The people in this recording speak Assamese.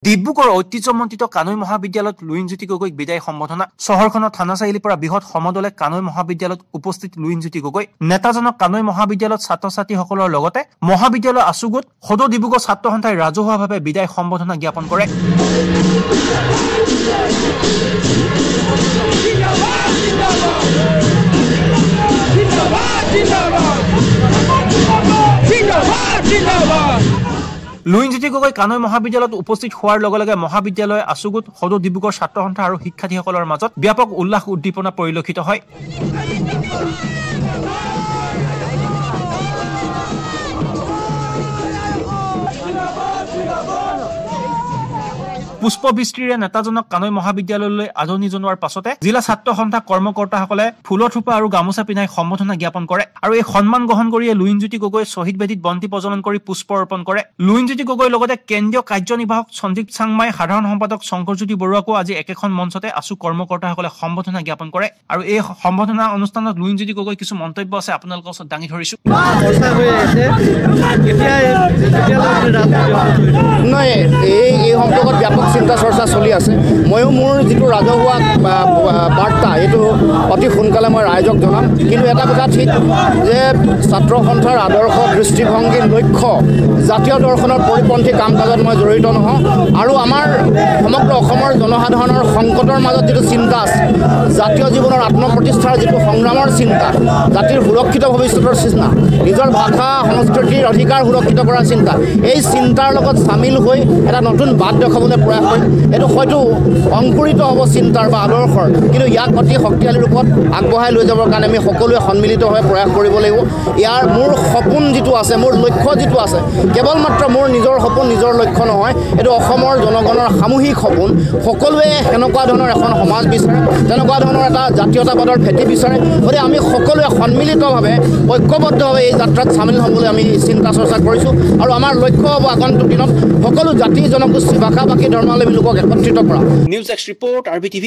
ডিব্ৰুগড় ঐতিহ্যমণ্ডিত কানৈ মহাবিদ্যালয়ত লুইনজ্যোতি গগৈক বিদায় সম্বোধনা চহৰখনৰ থানা চাৰিআলিৰ পৰা বৃহৎ সমদলে কানৈ মহাবিদ্যালয়ত উপস্থিত লুইনজ্যোতি গগৈ নেতাজনক কানৈ মহাবিদ্যালয়ত ছাত্ৰ-ছাত্ৰীসকলৰ লগতে মহাবিদ্যালয়ৰ আছুগুট সদৌ ডিব্ৰুগড় ছাত্ৰ সন্থাই ৰাজহুৱাভাৱে বিদায় সম্বোধনা জ্ঞাপন কৰে। লুইনজ্যোতি গগৈ কানৈ মহাবিদ্যালয়ত উপস্থিত হোৱাৰ লগে লগে মহাবিদ্যালয় আছুগুট সদৌ ডিব্ৰুগড় ছাত্ৰ সন্থা আৰু শিক্ষাৰ্থীসকলৰ মাজত ব্যাপক উল্লাস উদ্দীপনা পৰিলক্ষিত হয়। পুষ্পবৃষ্টিৰে নেতাজনক কানৈ মহাবিদ্যালয়লৈ আদৰণি জনোৱাৰ পাছতে জিলা ছাত্ৰ সন্থা কৰ্মকৰ্তাসকলে ফুলৰ থোপা আৰু গামোচা পিন্ধাই সম্বোধনা জ্ঞাপন কৰে আৰু এই সন্মান গ্ৰহণ কৰিয়ে লুইনজ্যোতি গগৈ শ্বহীদ বেদীত বন্তি প্ৰজ্বলন কৰি পুষ্প অৰ্পণ কৰে। লুইনজ্যোতি গগৈৰ লগতে কেন্দ্ৰীয় কাৰ্যনিৰ্বাহক সঞ্জীৱ চাংমাই সাধাৰণ সম্পাদক শংকৰজ্যোতি বৰুৱাকো আজি একেখন মঞ্চতে আছু কৰ্মকৰ্তাসকলে সম্বোধনা জ্ঞাপন কৰে আৰু এই সম্বোধনা অনুষ্ঠানত লুইনজ্যোতি গগৈ কিছু মন্তব্য আছে আপোনালোকৰ ওচৰত দাঙি ধৰিছো। এই সম্পৰ্কত ব্যাপক চিন্তা চৰ্চা চলি আছে। ময়ো মোৰ যিটো ৰাজহুৱা বাৰ্তা এইটো অতি সোনকালে মই ৰাইজক জনাম। কিন্তু এটা কথা ঠিক যে ছাত্ৰ সন্থাৰ আদৰ্শ দৃষ্টিভংগী লক্ষ্য জাতীয় দৰ্শনৰ পৰিপন্থী কাম কাজত মই জড়িত নহওঁ আৰু আমাৰ সমগ্ৰ অসমৰ জনসাধাৰণৰ সংকটৰ মাজত যিটো চিন্তা আছে, জাতীয় জীৱনৰ আত্মপ্ৰতিষ্ঠাৰ যিটো সংগ্ৰামৰ চিন্তা, জাতিৰ সুৰক্ষিত ভৱিষ্যতৰ চিন্তা, নিজৰ ভাষা সংস্কৃতিৰ অধিকাৰ সুৰক্ষিত কৰাৰ চিন্তা, এই চিন্তাৰ লগত চামিল হৈ এটা নতুন বাট দেখাবলৈ প্ৰয়াস কৰিম। এইটো হয়তো অংকুৰিত হ'ব চিন্তাৰ বা আদৰ্শৰ, কিন্তু ইয়াক অতি শক্তিশালী ৰূপত আগবঢ়াই লৈ যাবৰ কাৰণে আমি সকলোৱে সন্মিলিত হৈ প্ৰয়াস কৰিব লাগিব। ইয়াৰ মোৰ সপোন যিটো আছে, মোৰ লক্ষ্য যিটো আছে, কেৱল মাত্ৰ মোৰ নিজৰ সপোন নিজৰ লক্ষ্য নহয়, এইটো অসমৰ জনগণৰ সামূহিক সপোন। সকলোৱে সেনেকুৱা ধৰণৰ এখন সমাজ বিচাৰে, তেনেকুৱা ধৰণৰ এটা জাতীয়তাবাদৰ ভেটি বিচাৰে। গতিকে আমি সকলোৱে সন্মিলিতভাৱে ঐক্যবদ্ধভাৱে এই যাত্ৰাত চামিল হ'বলৈ আমি চিন্তা চৰ্চা কৰিছোঁ আৰু আমাৰ লক্ষ্য হ'ব আগন্তুক দিনত সকলো জাতি জনগোষ্ঠী ভাষা ভাষী ধৰ্মাৱলম্বী লোকক একত্ৰিত কৰা। News x report RBTV।